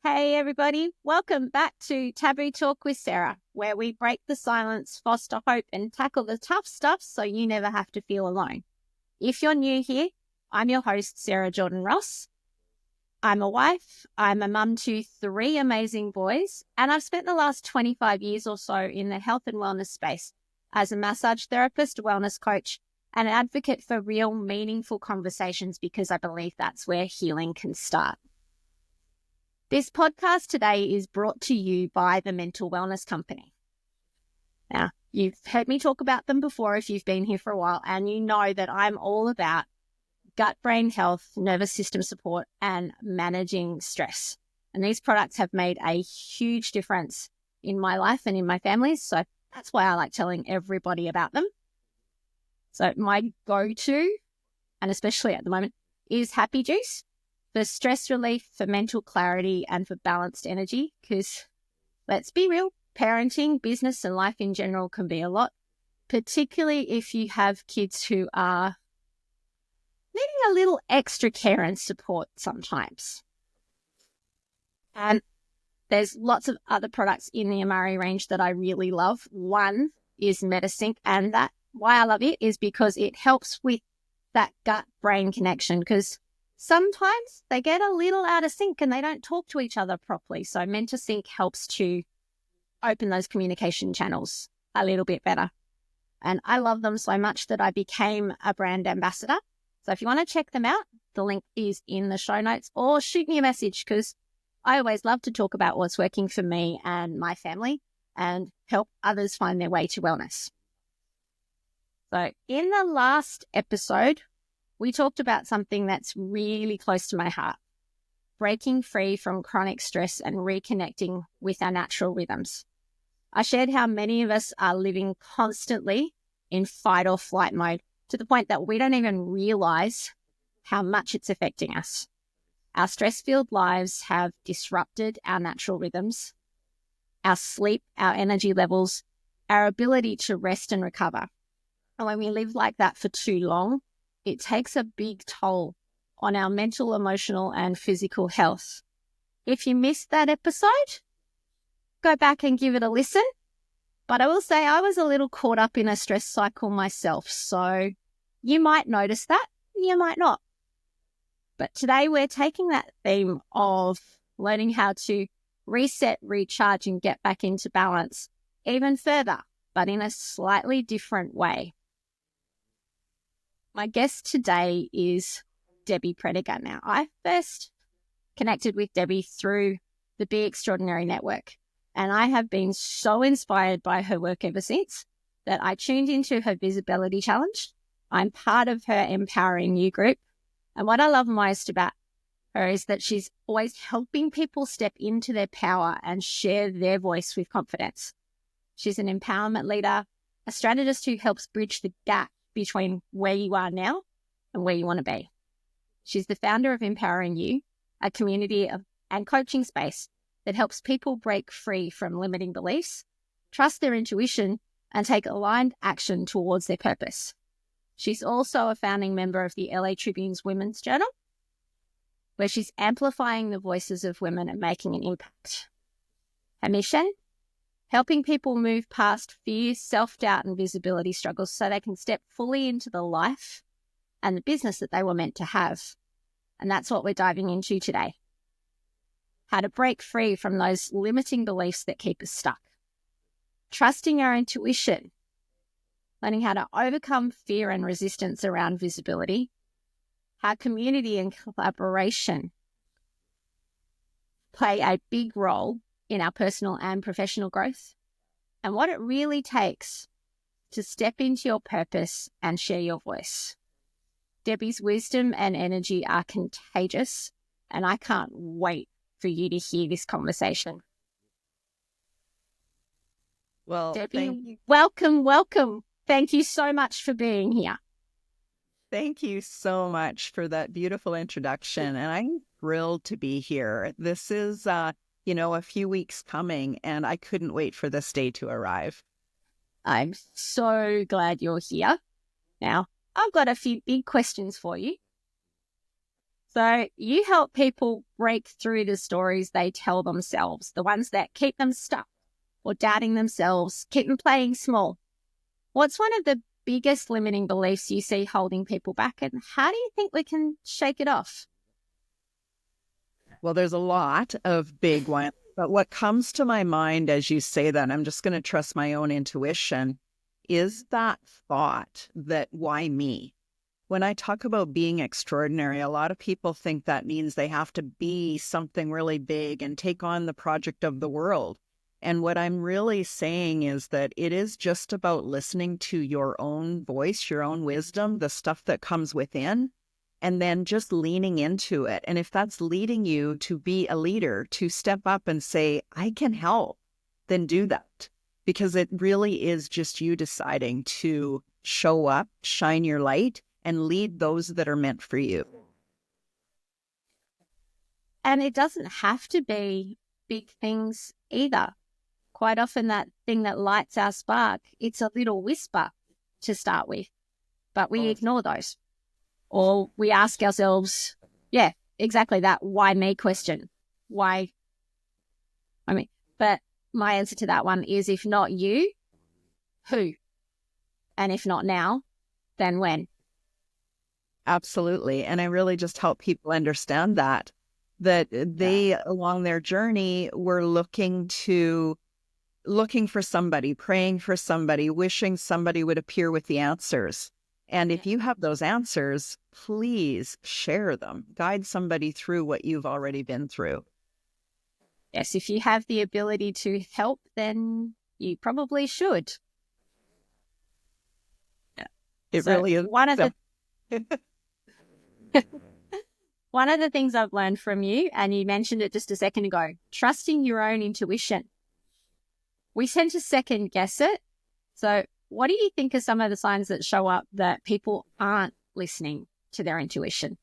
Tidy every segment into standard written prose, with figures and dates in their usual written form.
Hey everybody, welcome back to Taboo Talk with Sarah, where we break the silence, foster hope and tackle the tough stuff so you never have to feel alone. If you're new here, I'm your host, Sarah Jordan Ross. I'm a wife, I'm a mum to 3 amazing boys, and I've spent the last 25 years or so in the health and wellness space as a massage therapist, wellness coach, and an advocate for real meaningful conversations because I believe that's where healing can start. This podcast today is brought to you by the Mental Wellness Company. Now, you've heard me talk about them before if you've been here for a while, and you know that I'm all about gut-brain health, nervous system support, and managing stress. And these products have made a huge difference in my life and in my family's, so that's why I like telling everybody about them. So my go-to, and especially at the moment, is Happy Juice. For stress relief, for mental clarity, and for balanced energy, because let's be real, parenting, business, and life in general can be a lot, particularly if you have kids who are needing a little extra care and support sometimes. And there's lots of other products in the Amari range that I really love. One is Metasync, and that why I love it is because it helps with that gut-brain connection, because sometimes they get a little out of sync and they don't talk to each other properly. So Metasync helps to open those communication channels a little bit better. And I love them so much that I became a brand ambassador. So if you want to check them out, the link is in the show notes, or shoot me a message, because I always love to talk about what's working for me and my family and help others find their way to wellness. So in the last episode, we talked about something that's really close to my heart, breaking free from chronic stress and reconnecting with our natural rhythms. I shared how many of us are living constantly in fight or flight mode to the point that we don't even realize how much it's affecting us. Our stress-filled lives have disrupted our natural rhythms, our sleep, our energy levels, our ability to rest and recover. And when we live like that for too long, it takes a big toll on our mental, emotional, and physical health. If you missed that episode, go back and give it a listen. But I will say I was a little caught up in a stress cycle myself, so you might notice that, you might not. But today we're taking that theme of learning how to reset, recharge, and get back into balance even further, but in a slightly different way. My guest today is Debbie Prediger. Now, I first connected with Debbie through the Be Extraordinary Network, and I have been so inspired by her work ever since that I tuned into her Visibility Challenge. I'm part of her Empowering You group, and what I love most about her is that she's always helping people step into their power and share their voice with confidence. She's an empowerment leader, a strategist who helps bridge the gap between where you are now and where you want to be. She's the founder of Empowering You, a community and coaching space that helps people break free from limiting beliefs, trust their intuition, and take aligned action towards their purpose. She's also a founding member of the LA Tribune's Women's Journal, where she's amplifying the voices of women and making an impact. Her mission? Helping people move past fear, self-doubt, and visibility struggles so they can step fully into the life and the business that they were meant to have. And that's what we're diving into today. How to break free from those limiting beliefs that keep us stuck. Trusting our intuition. Learning how to overcome fear and resistance around visibility. How community and collaboration play a big role in our personal and professional growth, and what it really takes to step into your purpose and share your voice. Debbie's wisdom and energy are contagious, and I can't wait for you to hear this conversation. Well, Debbie, welcome. Thank you so much for being here. Thank you so much for that beautiful introduction, and I'm thrilled to be here. This is, a few weeks coming, and I couldn't wait for this day to arrive. I'm so glad you're here. Now, I've got a few big questions for you. So you help people break through the stories they tell themselves, the ones that keep them stuck or doubting themselves, keep them playing small. What's one of the biggest limiting beliefs you see holding people back, and how do you think we can shake it off? Well, there's a lot of big ones, but what comes to my mind as you say that, I'm just going to trust my own intuition, is that thought that why me? When I talk about being extraordinary, a lot of people think that means they have to be something really big and take on the project of the world. And what I'm really saying is that it is just about listening to your own voice, your own wisdom, the stuff that comes within, and then just leaning into it. And if that's leading you to be a leader, to step up and say, I can help, then do that. Because it really is just you deciding to show up, shine your light, and lead those that are meant for you. And it doesn't have to be big things either. Quite often that thing that lights our spark, it's a little whisper to start with, but we ignore those. Or we ask ourselves, yeah, exactly that why me question. Why? But my answer to that one is, if not you, who? And if not now, then when? Absolutely. And I really just help people understand that they, along their journey, were looking for somebody, praying for somebody, wishing somebody would appear with the answers. And if you have those answers, please share them. Guide somebody through what you've already been through. Yes, if you have the ability to help, then you probably should. It really is. One of the things I've learned from you, and you mentioned it just a second ago, trusting your own intuition. We tend to second guess it. So what do you think are some of the signs that show up that people aren't listening to their intuition?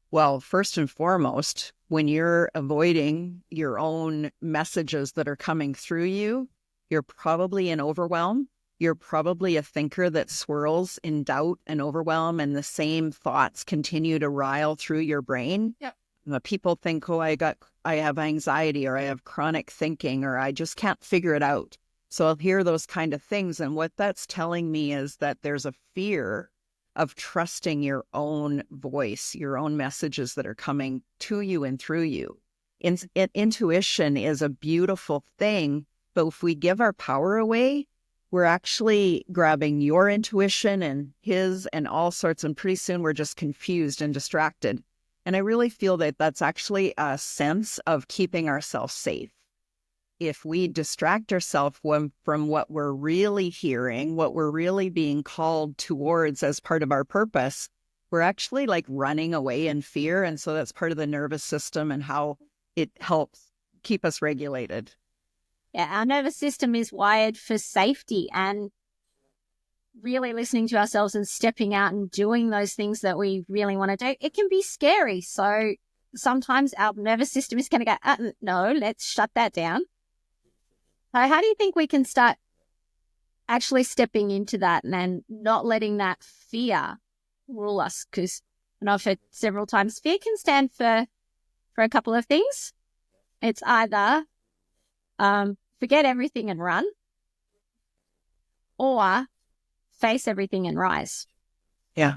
Well, first and foremost, when you're avoiding your own messages that are coming through you, you're probably in overwhelm. You're probably a thinker that swirls in doubt and overwhelm, and the same thoughts continue to rile through your brain. Yep. People think, oh, I have anxiety, or I have chronic thinking, or I just can't figure it out. So I'll hear those kind of things. And what that's telling me is that there's a fear of trusting your own voice, your own messages that are coming to you and through you. Intuition is a beautiful thing, but if we give our power away, we're actually grabbing your intuition and his and all sorts, and pretty soon we're just confused and distracted. And I really feel that that's actually a sense of keeping ourselves safe. If we distract ourselves from what we're really hearing, what we're really being called towards as part of our purpose, we're actually like running away in fear. And so that's part of the nervous system and how it helps keep us regulated. Yeah, our nervous system is wired for safety, and really listening to ourselves and stepping out and doing those things that we really want to do, it can be scary. So sometimes our nervous system is going to go, no, let's shut that down. So how do you think we can start actually stepping into that and not letting that fear rule us? Because I've heard several times fear can stand for a couple of things. It's either forget everything and run, or face everything and rise. Yeah.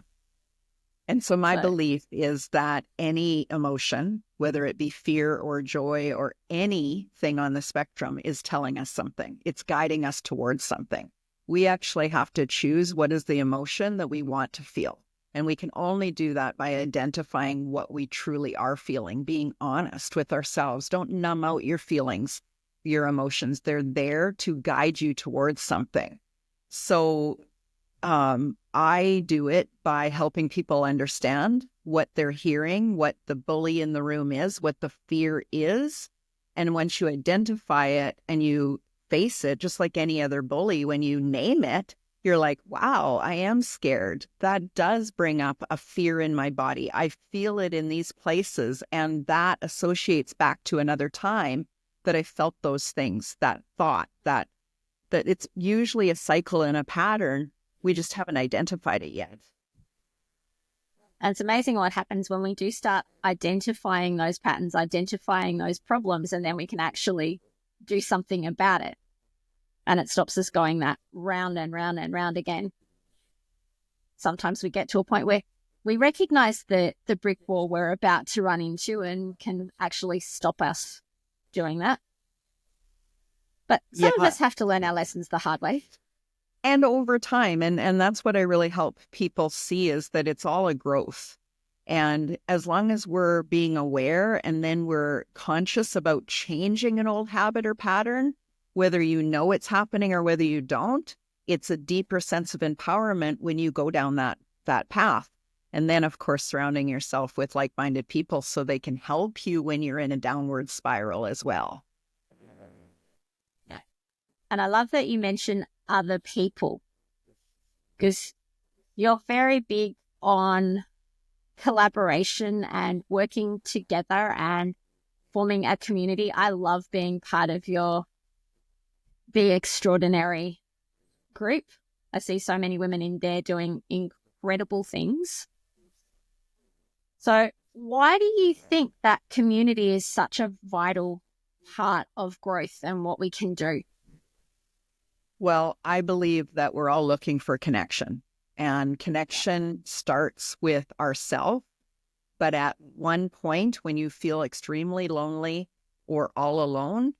And so my belief is that any emotion, whether it be fear or joy or anything on the spectrum, is telling us something. It's guiding us towards something. We actually have to choose what is the emotion that we want to feel. And we can only do that by identifying what we truly are feeling, being honest with ourselves. Don't numb out your feelings, your emotions. They're there to guide you towards something. So I do it by helping people understand what they're hearing, what the bully in the room is, what the fear is. And once you identify it and you face it, just like any other bully, when you name it, you're like, wow, I am scared. That does bring up a fear in my body. I feel it in these places. And that associates back to another time that I felt those things, that thought, that it's usually a cycle and a pattern. We just haven't identified it yet. And it's amazing what happens when we do start identifying those patterns, identifying those problems, and then we can actually do something about it. And it stops us going that round and round and round again. Sometimes we get to a point where we recognize the brick wall we're about to run into and can actually stop us doing that. But some of us have to learn our lessons the hard way. And over time, and that's what I really help people see, is that it's all a growth. And as long as we're being aware and then we're conscious about changing an old habit or pattern, whether you know it's happening or whether you don't, it's a deeper sense of empowerment when you go down that path. And then, of course, surrounding yourself with like-minded people so they can help you when you're in a downward spiral as well. And I love that you mention other people, because you're very big on collaboration and working together and forming a community. I love being part of your Be Extraordinary group. I see so many women in there doing incredible things. So why do you think that community is such a vital part of growth and what we can do? Well, I believe that we're all looking for connection, and connection starts with ourselves. But at one point, when you feel extremely lonely or all alone,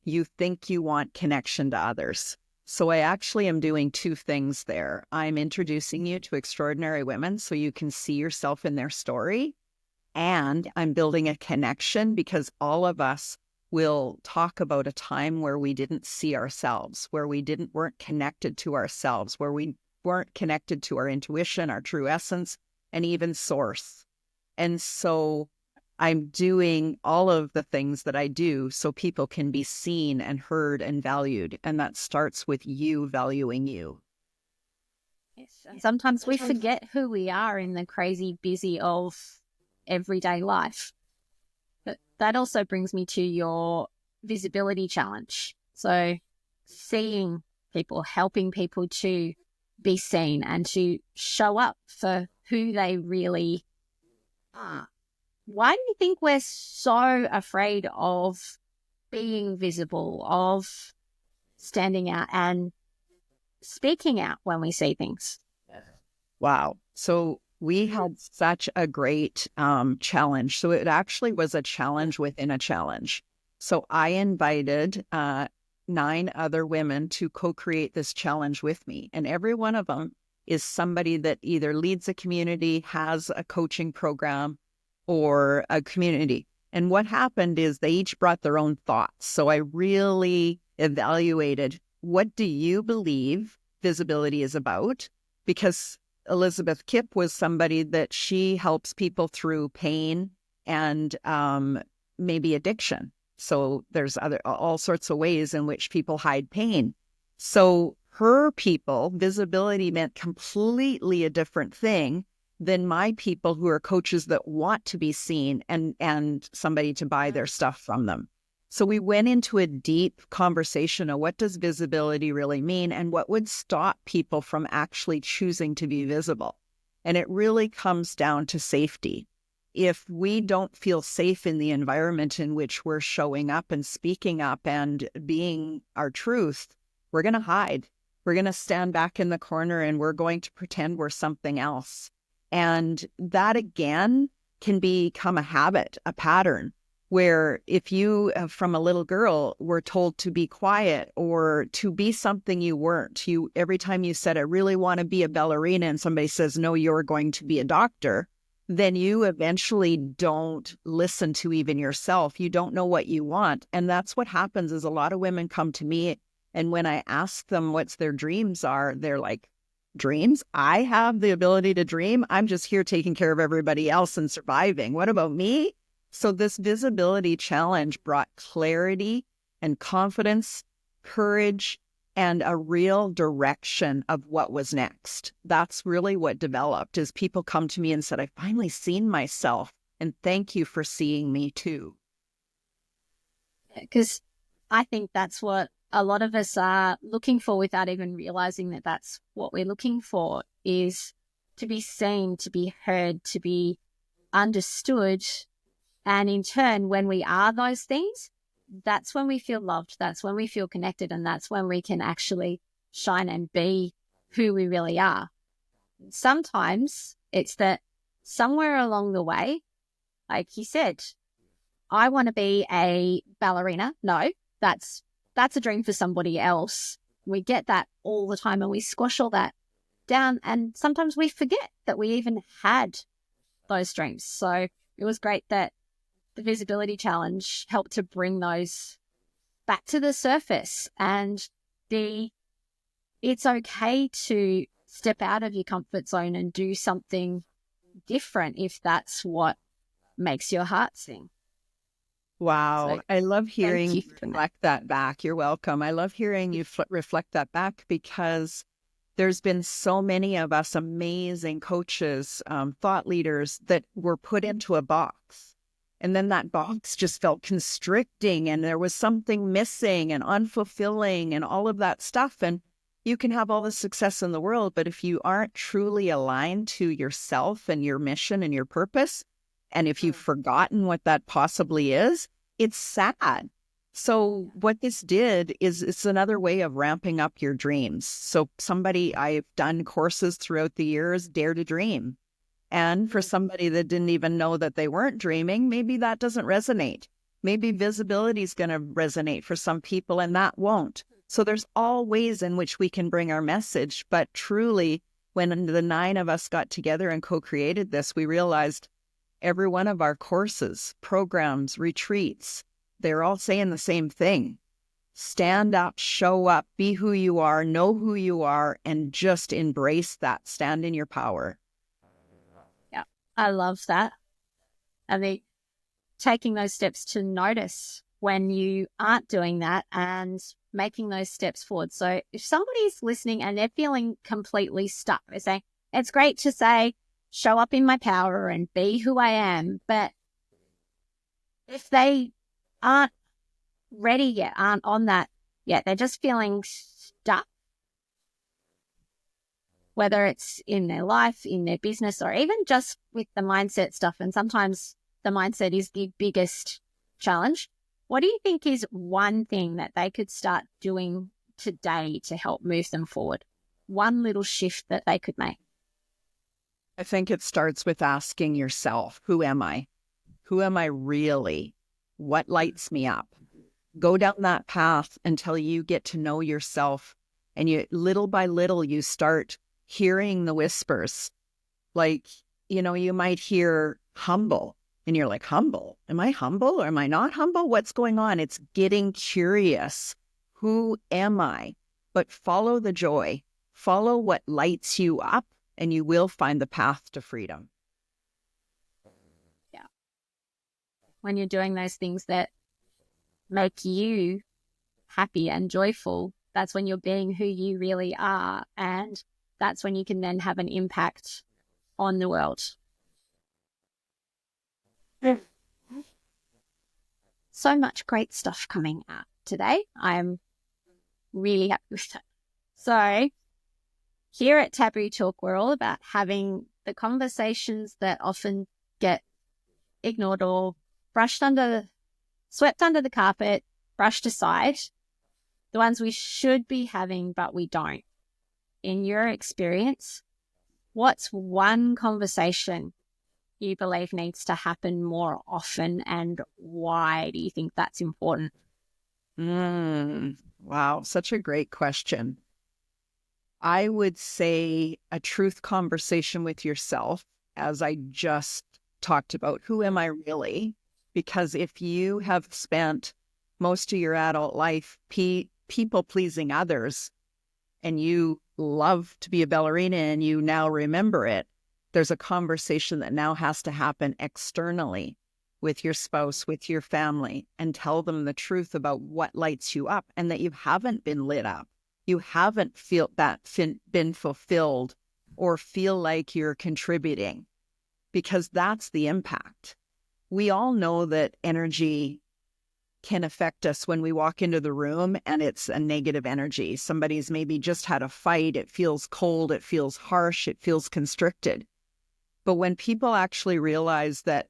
you think you want connection to others. So I actually am doing two things there. I'm introducing you to extraordinary women so you can see yourself in their story. And I'm building a connection because all of us will talk about a time where we didn't see ourselves, where we weren't connected to ourselves, where we weren't connected to our intuition, our true essence, and even source. And so I'm doing all of the things that I do so people can be seen and heard and valued. And that starts with you valuing you. Yes. And sometimes we forget who we are in the crazy busy of everyday life. But that also brings me to your visibility challenge. So seeing people, helping people to be seen and to show up for who they really are. Why do you think we're so afraid of being visible, of standing out and speaking out when we see things? Wow. So we had such a great challenge. So it actually was a challenge within a challenge. So I invited 9 other women to co-create this challenge with me. And every one of them is somebody that either leads a community, has a coaching program, or a community. And what happened is they each brought their own thoughts. So I really evaluated, what do you believe visibility is about? Because Elizabeth Kipp was somebody that she helps people through pain and maybe addiction. So there's all sorts of ways in which people hide pain. So her people, visibility meant completely a different thing than my people who are coaches that want to be seen and somebody to buy their stuff from them. So we went into a deep conversation of what does visibility really mean and what would stop people from actually choosing to be visible. And it really comes down to safety. If we don't feel safe in the environment in which we're showing up and speaking up and being our truth, we're going to hide. We're going to stand back in the corner and we're going to pretend we're something else. And that, again, can become a habit, a pattern, where if you, from a little girl, were told to be quiet or to be something you weren't, every time you said, I really want to be a ballerina, and somebody says, no, you're going to be a doctor, then you eventually don't listen to even yourself. You don't know what you want. And that's what happens is a lot of women come to me, and when I ask them what their dreams are, they're like, dreams? I have the ability to dream. I'm just here taking care of everybody else and surviving. What about me? So this visibility challenge brought clarity and confidence, courage, and a real direction of what was next. That's really what developed, is people come to me and said, I finally seen myself, and thank you for seeing me too. Because I think that's what a lot of us are looking for without even realizing that that's what we're looking for, is to be seen, to be heard, to be understood. And in turn, when we are those things, that's when we feel loved, that's when we feel connected, and that's when we can actually shine and be who we really are. Sometimes it's that somewhere along the way, like you said, I want to be a ballerina. No, that's a dream for somebody else. We get that all the time and we squash all that down, and sometimes we forget that we even had those dreams. So it was great that the visibility challenge helped to bring those back to the surface, and it's okay to step out of your comfort zone and do something different if that's what makes your heart sing. Wow. So, I love hearing thank you you for reflect that back. You're welcome. I love hearing you reflect that back, because there's been so many of us amazing coaches, thought leaders that were put into a box. And then that box just felt constricting, and there was something missing and unfulfilling and all of that stuff. And you can have all the success in the world, but if you aren't truly aligned to yourself and your mission and your purpose, and if you've forgotten what that possibly is, it's sad. So what this did is it's another way of ramping up your dreams. So I've done courses throughout the years, Dare to Dream. And for somebody that didn't even know that they weren't dreaming, maybe that doesn't resonate. Maybe visibility is going to resonate for some people and that won't. So there's all ways in which we can bring our message. But truly, when the 9 of us got together and co-created this, we realized every one of our courses, programs, retreats, they're all saying the same thing. Stand up, show up, be who you are, know who you are, and just embrace that. Stand in your power. Yeah, I love that. I think taking those steps to notice when you aren't doing that and making those steps forward. So if somebody's listening and they're feeling completely stuck, they're saying, it's great to say, show up in my power and be who I am. But if they aren't ready yet, aren't on that yet, they're just feeling stuck, whether it's in their life, in their business, or even just with the mindset stuff. And sometimes the mindset is the biggest challenge. What do you think is one thing that they could start doing today to help move them forward? One little shift that they could make? I think it starts with asking yourself, who am I? Who am I really? What lights me up? Go down that path until you get to know yourself, and you little by little you start hearing the whispers. Like, you might hear humble, and you're like, humble? Am I humble or am I not humble? What's going on? It's getting curious. Who am I? But follow the joy. Follow what lights you up, and you will find the path to freedom. Yeah. When you're doing those things that make you happy and joyful, that's when you're being who you really are. And that's when you can then have an impact on the world. So much great stuff coming out today. I'm really happy with that. So here at Taboo Talk, we're all about having the conversations that often get ignored or swept under the carpet, brushed aside, the ones we should be having, but we don't. In your experience, what's one conversation you believe needs to happen more often, and why do you think that's important? Wow, such a great question. I would say a truth conversation with yourself, as I just talked about. Who am I really? Because if you have spent most of your adult life people pleasing others, and you love to be a ballerina and you now remember it, there's a conversation that now has to happen externally with your spouse, with your family, and tell them the truth about what lights you up, and that you haven't been lit up. You haven't been fulfilled or feel like you're contributing, because that's the impact. We all know that energy can affect us when we walk into the room and it's a negative energy. Somebody's maybe just had a fight. It feels cold. It feels harsh. It feels constricted. But when people actually realize that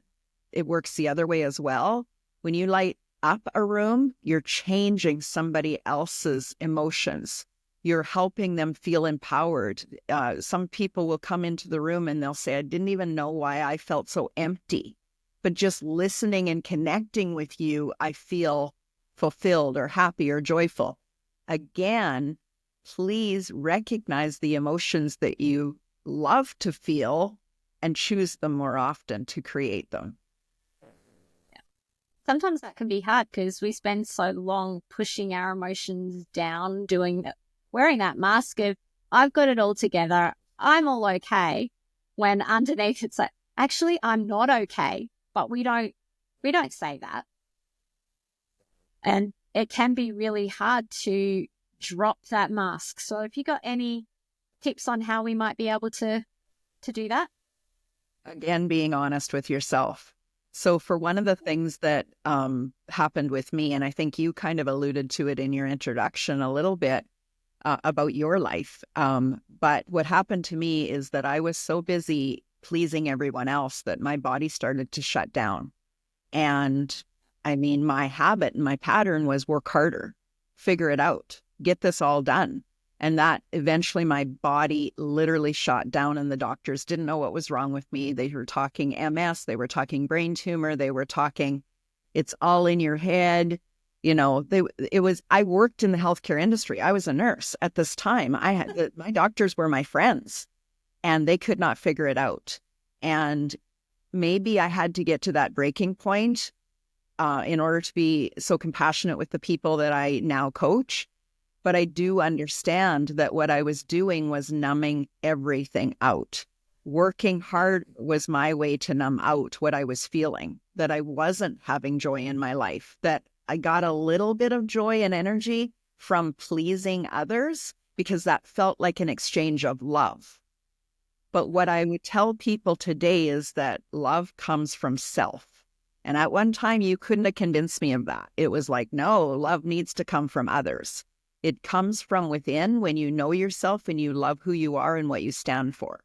it works the other way as well, when you light up a room, you're changing somebody else's emotions. You're helping them feel empowered. Some people will come into the room and they'll say, I didn't even know why I felt so empty. But just listening and connecting with you, I feel fulfilled or happy or joyful. Again, please recognize the emotions that you love to feel and choose them more often to create them. Sometimes that can be hard because we spend so long pushing our emotions down, wearing that mask of, I've got it all together, I'm all okay, when underneath it's like, actually, I'm not okay. But we don't say that. And it can be really hard to drop that mask. So if you got any tips on how we might be able to do that? Again, being honest with yourself. So for one of the things that happened with me, and I think you kind of alluded to it in your introduction a little bit about your life. But what happened to me is that I was so busy pleasing everyone else that my body started to shut down. And I mean, my habit and my pattern was work harder, figure it out, get this all done. And that eventually my body literally shut down and the doctors didn't know what was wrong with me. They were talking MS, they were talking brain tumor, they were talking, it's all in your head. You know, I worked in the healthcare industry. I was a nurse at this time. My doctors were my friends and they could not figure it out. And maybe I had to get to that breaking point in order to be so compassionate with the people that I now coach. But I do understand that what I was doing was numbing everything out. Working hard was my way to numb out what I was feeling, that I wasn't having joy in my life, that I got a little bit of joy and energy from pleasing others because that felt like an exchange of love. But what I would tell people today is that love comes from self. And at one time, you couldn't have convinced me of that. It was like, no, love needs to come from others. It comes from within when you know yourself and you love who you are and what you stand for.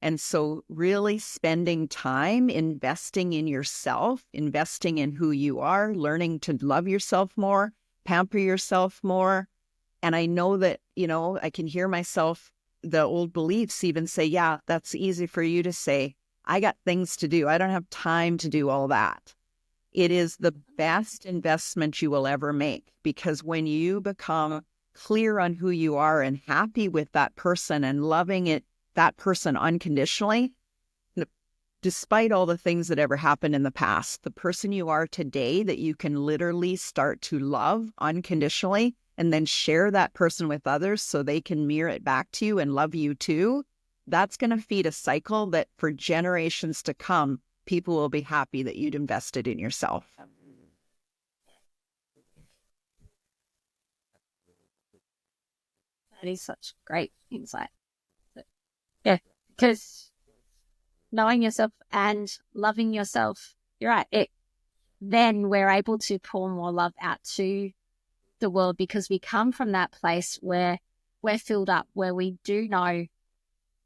And so really spending time investing in yourself, investing in who you are, learning to love yourself more, pamper yourself more. And I know that, I can hear myself, the old beliefs even say, yeah, that's easy for you to say. I got things to do. I don't have time to do all that. It is the best investment you will ever make, because when you become clear on who you are and happy with that person and loving that person unconditionally, despite all the things that ever happened in the past, the person you are today that you can literally start to love unconditionally and then share that person with others so they can mirror it back to you and love you too, that's going to feed a cycle that for generations to come, people will be happy that you'd invested in yourself. That is such great insight. Yeah, because knowing yourself and loving yourself, you're right. Then we're able to pour more love out to the world because we come from that place where we're filled up, where we do know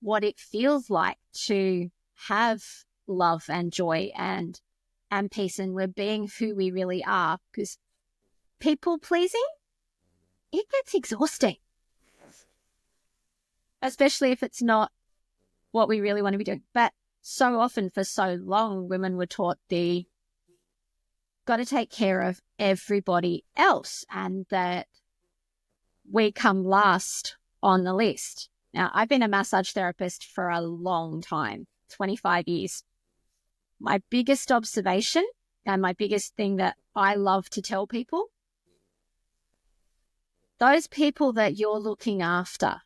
what it feels like to have love and joy and peace, and we're being who we really are. Because people pleasing, it gets exhausting, especially if it's not what we really want to be doing. But so often, for so long, women were taught got to take care of everybody else and that we come last on the list. Now, I've been a massage therapist for a long time, 25 years. My biggest observation and my biggest thing that I love to tell people, those people that you're looking after,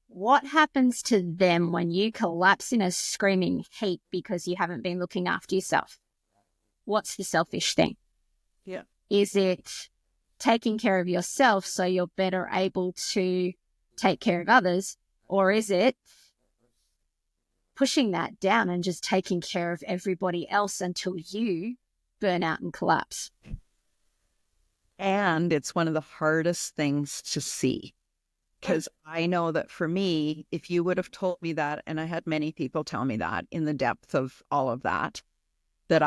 what happens to them when you collapse in a screaming heap because you haven't been looking after yourself? What's the selfish thing? Yeah. Is it taking care of yourself so you're better able to take care of others? Or is it pushing that down and just taking care of everybody else until you burn out and collapse? And it's one of the hardest things to see. Because I know that for me, if you would have told me that, and I had many people tell me that in the depth of all of that, that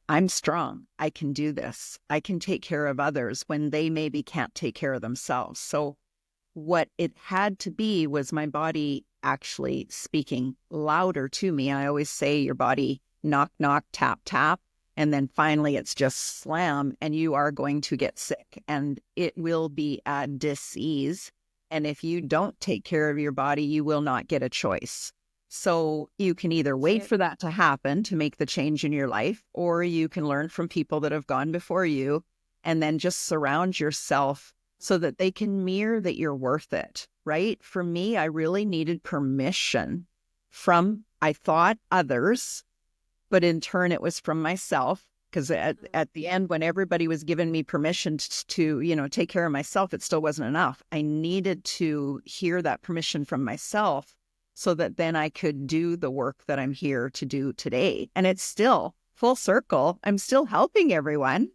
I'm strong. I can do this. I can take care of others when they maybe can't take care of themselves. So what it had to be was my body actually speaking louder to me. I always say your body knock, knock, tap, tap. And then finally it's just slam and you are going to get sick and it will be at dis-ease. And if you don't take care of your body, you will not get a choice. So you can either wait for that to happen to make the change in your life, or you can learn from people that have gone before you and then just surround yourself so that they can mirror that you're worth it, right? For me, I really needed permission from, I thought, others, but in turn, it was from myself. Because at the end, when everybody was giving me permission to, take care of myself, it still wasn't enough. I needed to hear that permission from myself so that then I could do the work that I'm here to do today. And it's still full circle. I'm still helping everyone.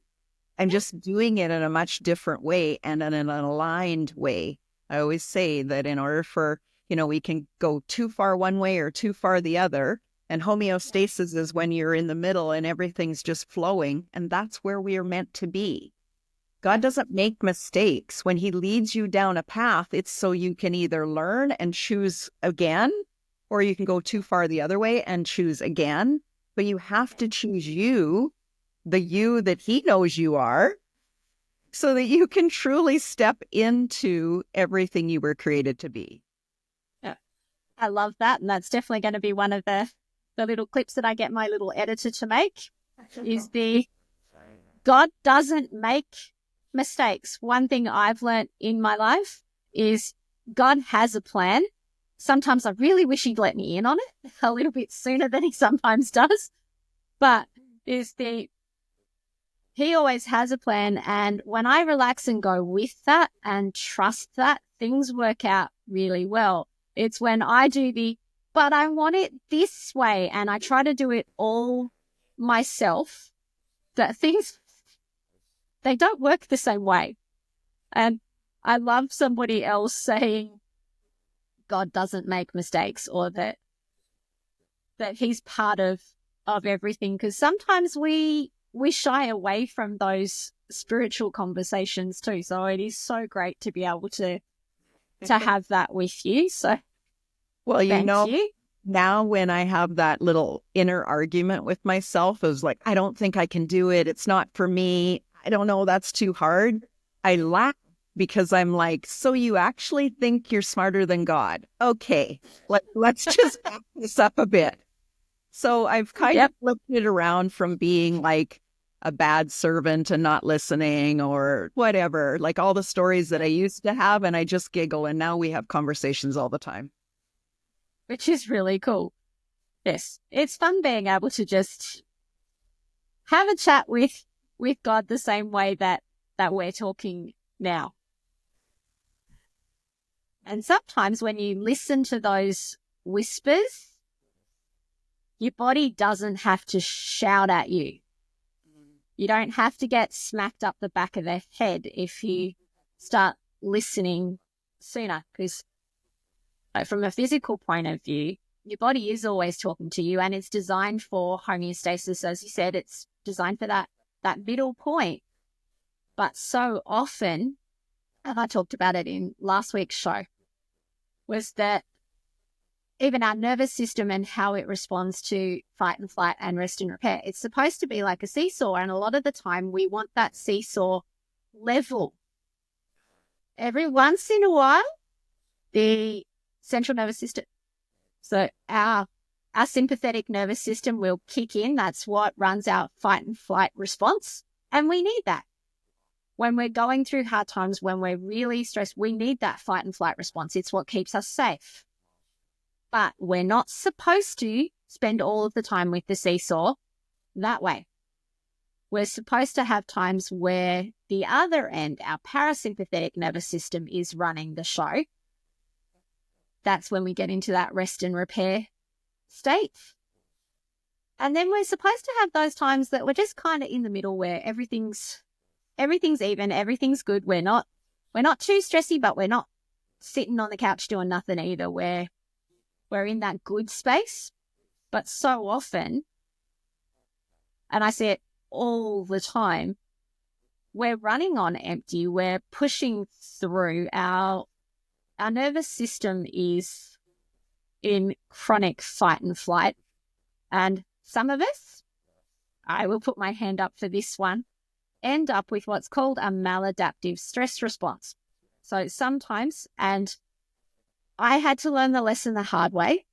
I'm just doing it in a much different way and in an aligned way. I always say that in order for, we can go too far one way or too far the other. And homeostasis is when you're in the middle and everything's just flowing. And that's where we are meant to be. God doesn't make mistakes. When he leads you down a path, it's so you can either learn and choose again, or you can go too far the other way and choose again. But you have to choose you, the you that he knows you are, so that you can truly step into everything you were created to be. Yeah, I love that. And that's definitely going to be one of the little clips that I get my little editor to make is God doesn't make mistakes. One thing I've learned in my life is God has a plan. Sometimes I really wish he'd let me in on it a little bit sooner than he sometimes does. But he always has a plan. And when I relax and go with that and trust that, things work out really well. It's when I do but I want it this way, and I try to do it all myself, that things, they don't work the same way. And I love somebody else saying God doesn't make mistakes, or that he's part of everything, because sometimes we shy away from those spiritual conversations too. So it is so great to be able to have that with you. So well, thank you. Now when I have that little inner argument with myself, I was like, I don't think I can do it. It's not for me. I don't know. That's too hard. I laugh because I'm like, so you actually think you're smarter than God? Okay, let's just back this up a bit. So I've kind of flipped it around from being like a bad servant and not listening or whatever, like all the stories that I used to have, and I just giggle. And now we have conversations all the time. Which is really cool. Yes, it's fun being able to just have a chat with God the same way that we're talking now. And sometimes when you listen to those whispers, your body doesn't have to shout at you. You don't have to get smacked up the back of the head if you start listening sooner, because from a physical point of view, your body is always talking to you, and it's designed for homeostasis. As you said, it's designed for that middle point. But so often, and I talked about it in last week's show, was that even our nervous system and how it responds to fight and flight and rest and repair, it's supposed to be like a seesaw. And a lot of the time we want that seesaw level. Every once in a while, the central nervous system, so our sympathetic nervous system will kick in. That's what runs our fight and flight response. And we need that. When we're going through hard times, when we're really stressed, we need that fight and flight response. It's what keeps us safe. But we're not supposed to spend all of the time with the seesaw that way. We're supposed to have times where the other end, our parasympathetic nervous system, is running the show. That's when we get into that rest and repair state. And then we're supposed to have those times that we're just kind of in the middle, where everything's everything's even, everything's good. We're not too stressy, but we're not sitting on the couch doing nothing either. We're in that good space. But so often, and I see it all the time, we're running on empty. We're pushing through. Our nervous system is in chronic fight and flight. And some of us, I will put my hand up for this one, end up with what's called a maladaptive stress response. So sometimes, and I had to learn the lesson the hard way,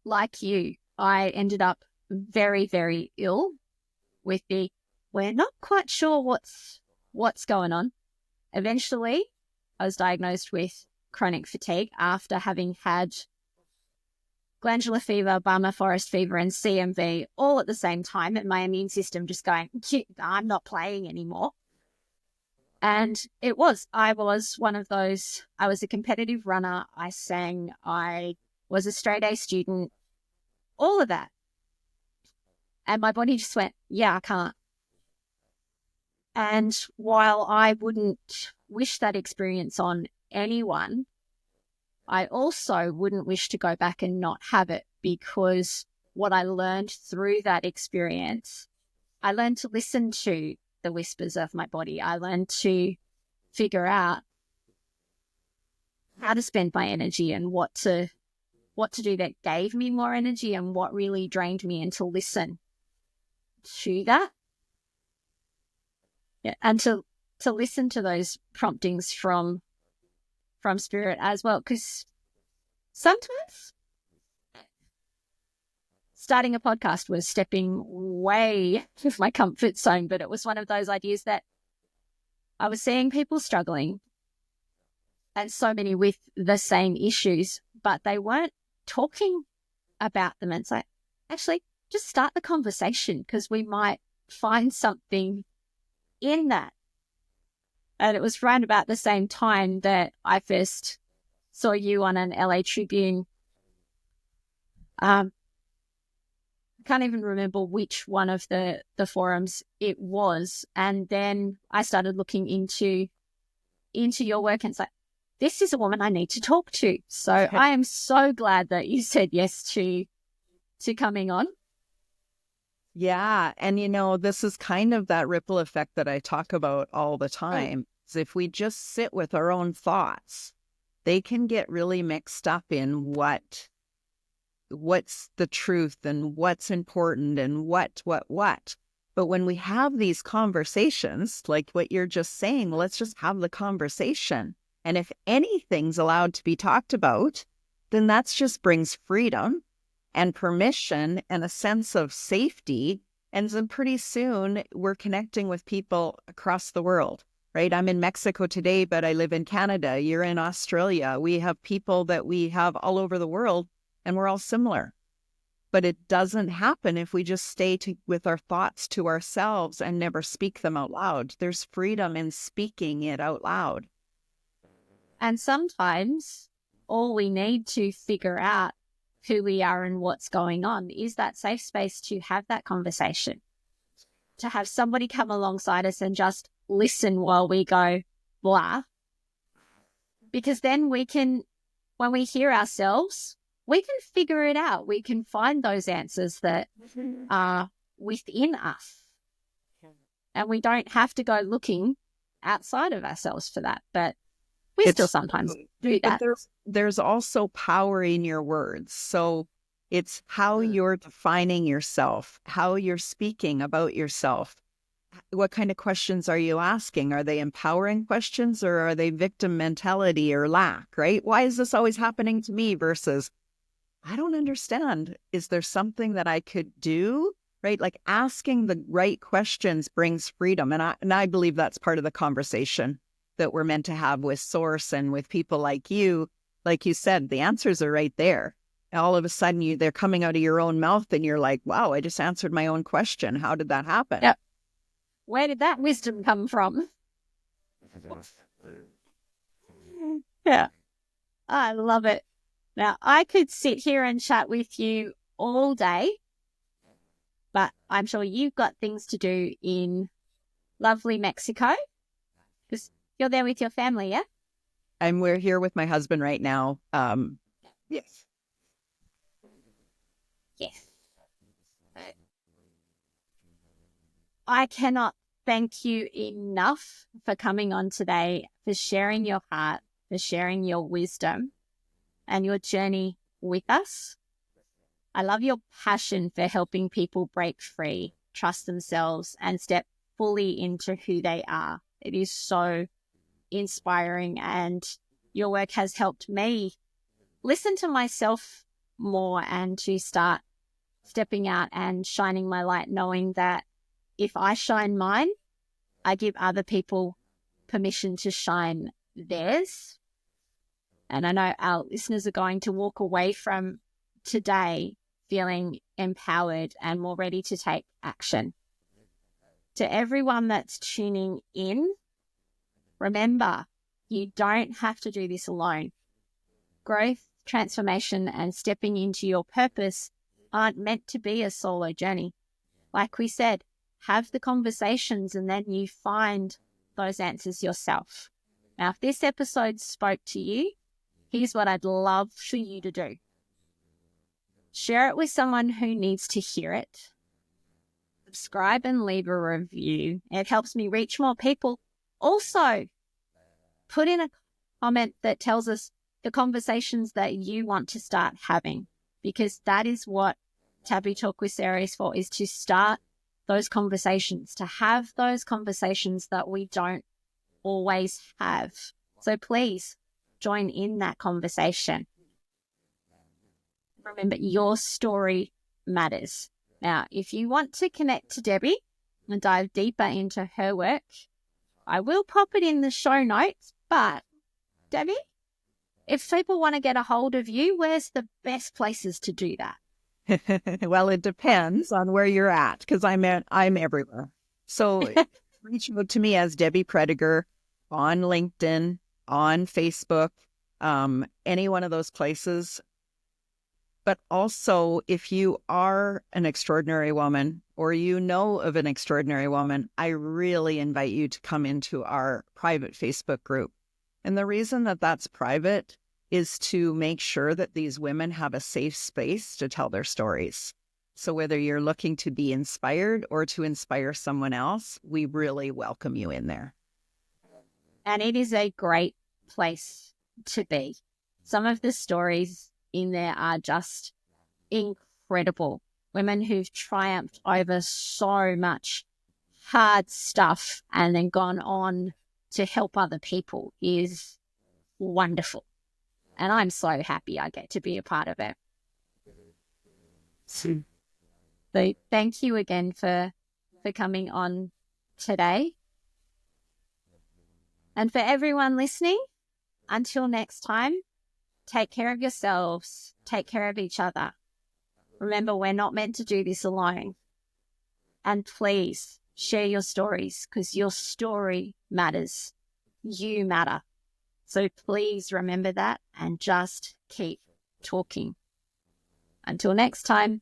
like you, I ended up very, very ill with we're not quite sure what's going on. Eventually, I was diagnosed with chronic fatigue after having had glandular fever, Barmer forest fever, and CMV all at the same time, and my immune system just going, I'm not playing anymore. And I was one of those, I was a competitive runner, I sang, I was a straight A student, all of that. And my body just went, yeah, I can't. And while I wouldn't wish that experience on anyone, I also wouldn't wish to go back and not have it, because what I learned through that experience, I learned to listen to the whispers of my body. I learned to figure out how to spend my energy and what to do that gave me more energy and what really drained me, and to listen to that. Yeah, and to listen to those promptings from spirit as well, because sometimes starting a podcast was stepping way out of my comfort zone, but it was one of those ideas that I was seeing people struggling, and so many with the same issues, but they weren't talking about them. And so actually just start the conversation, because we might find something in that. And it was right about the same time that I first saw you on an LA Tribune. I can't even remember which one of the forums it was. And then I started looking into your work, and it's like, this is a woman I need to talk to. So I am so glad that you said yes to coming on. Yeah. And, this is kind of that ripple effect that I talk about all the time. Is if we just sit with our own thoughts, they can get really mixed up in what's the truth and what's important and what. But when we have these conversations, like what you're just saying, let's just have the conversation. And if anything's allowed to be talked about, then that just brings freedom and permission and a sense of safety. And then pretty soon we're connecting with people across the world, right? I'm in Mexico today, but I live in Canada. You're in Australia. We have people that we have all over the world, and we're all similar. But it doesn't happen if we just stay with our thoughts to ourselves and never speak them out loud. There's freedom in speaking it out loud. And sometimes all we need to figure out who we are and what's going on is that safe space to have that conversation, to have somebody come alongside us and just listen while we go blah. Because then we can, when we hear ourselves, we can figure it out. We can find those answers that are within us. And we don't have to go looking outside of ourselves for that. But we still sometimes do that. But there's also power in your words. So it's how you're defining yourself, how you're speaking about yourself. What kind of questions are you asking? Are they empowering questions, or are they victim mentality or lack, right? Why is this always happening to me versus, I don't understand. Is there something that I could do? Right? Like asking the right questions brings freedom. And I believe that's part of the conversation that we're meant to have with Source and with people like you. Like you said, the answers are right there. All of a sudden they're coming out of your own mouth and you're like, wow, I just answered my own question. How did that happen? Yep. Where did that wisdom come from? Yeah. I love it. Now, I could sit here and chat with you all day, but I'm sure you've got things to do in lovely Mexico? Because you're there with your family, yeah? We're here with my husband right now. Yes. Yes. I cannot thank you enough for coming on today, for sharing your heart, for sharing your wisdom and your journey with us. I love your passion for helping people break free, trust themselves, and step fully into who they are. It is so inspiring, and your work has helped me listen to myself more and to start stepping out and shining my light, knowing that if I shine mine, I give other people permission to shine theirs. And I know our listeners are going to walk away from today feeling empowered and more ready to take action. To everyone that's tuning in, remember, you don't have to do this alone. Growth, transformation, and stepping into your purpose aren't meant to be a solo journey. Like we said, have the conversations and then you find those answers yourself. Now, if this episode spoke to you, here's what I'd love for you to do. Share it with someone who needs to hear it. Subscribe and leave a review. It helps me reach more people. Also, put in a comment that tells us the conversations that you want to start having, because that is what Taboo Talk with Sarah is for, is to start those conversations, to have those conversations that we don't always have. So please join in that conversation. Remember, your story matters. Now, if you want to connect to Debbie and dive deeper into her work, I will pop it in the show notes. But Debbie, if people want to get a hold of you, where's the best places to do that? Well, it depends on where you're at, because I'm everywhere. So reach out to me as Debbie Prediger on LinkedIn, on Facebook, any one of those places. But also, if you are an extraordinary woman or you know of an extraordinary woman, I really invite you to come into our private Facebook group. And the reason that that's private is to make sure that these women have a safe space to tell their stories. So whether you're looking to be inspired or to inspire someone else, we really welcome you in there. And it is a great place to be. Some of the stories in there are just incredible. Women who've triumphed over so much hard stuff and then gone on to help other people is wonderful. And I'm so happy I get to be a part of it. So thank you again for coming on today. And for everyone listening, until next time, take care of yourselves, take care of each other. Remember, we're not meant to do this alone. And please share your stories, because your story matters. You matter. So please remember that and just keep talking. Until next time.